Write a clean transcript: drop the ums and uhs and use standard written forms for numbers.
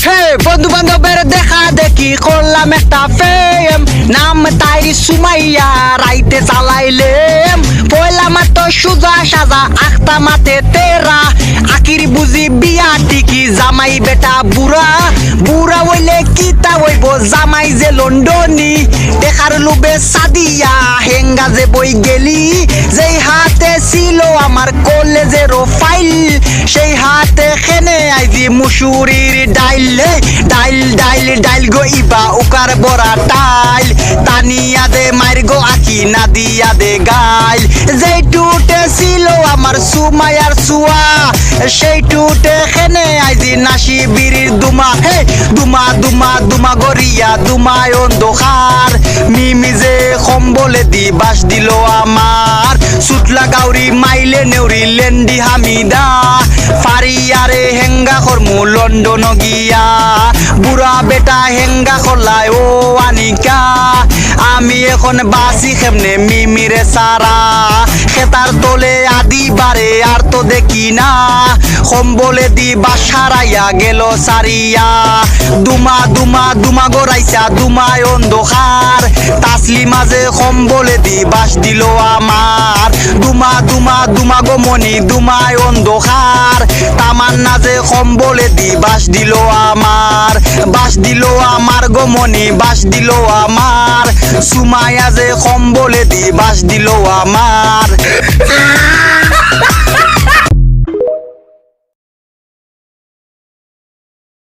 হে বন্ধু বান্ধবের দেখা দেখি করলাম একটা ফেম, নাম তাইরি সুমাইয়া রাইতে চালাইলেম। পয়লা মাত্র সুজা সাজা আখতা মাতে তেরা, আকির বুঝি বিয়া টিকি জামাই বেটা বুড়া। বুড়া হইলে কিতা হইব জামাই যে লন্ডনী, দেখার লোভে সাদিয়া হেঙ্গা যে বই গেলি। যেই হাতে ছিল আমার কলেজেরও ফাইল, সেই হাতে খেনে আইজি মুসুরির ডাইল। ডাইল ডাইল ডাইল গো ইবা উকার বড়া টাইল, তানিয়া দে মাইর গো আকি না দিয়া দে গাইল। যেই টুটে ছিল আমার সুমায়ার সুয়া, সেই টুটে খেনে আইজি নাসি বিড়ির দুমা। হে দুমা দুমা দুমা গরিয়া দুমায় অন্ধকার, মিমি যে কম্বলে দি বাস দিল আমার। সুটলা গাউরি মাইলে নেউরি লেন্ডি হামিদা, ফারিয়ারে হেঙ্গা করমু লন্ডন গিয়া। বুড়া বেটা হেঙ্গা করলায় ও আনিকা, আমি এখন বাসি কেমনে মিমিরে সারা। খেতার তোলে আদি বারে আর তো দেখি না, কম্বলে দি বাসারাইয়া গেল সারিয়া। দুমা দুমা দুমা গড়াইছা দুমায় অন্ধকার, তাসলি মাঝে কম্বলে দি বাস দিল আমার। দুমা দুমা দুমা গো মনি দুমায় অন্ধকার, তামান্না যে কম্বলে দি বাস দিল আমার। বাস দিল আমার গো মনি বাস দিল আমার, সুমায়া যে কম্বলে দি বাস দিল আমার।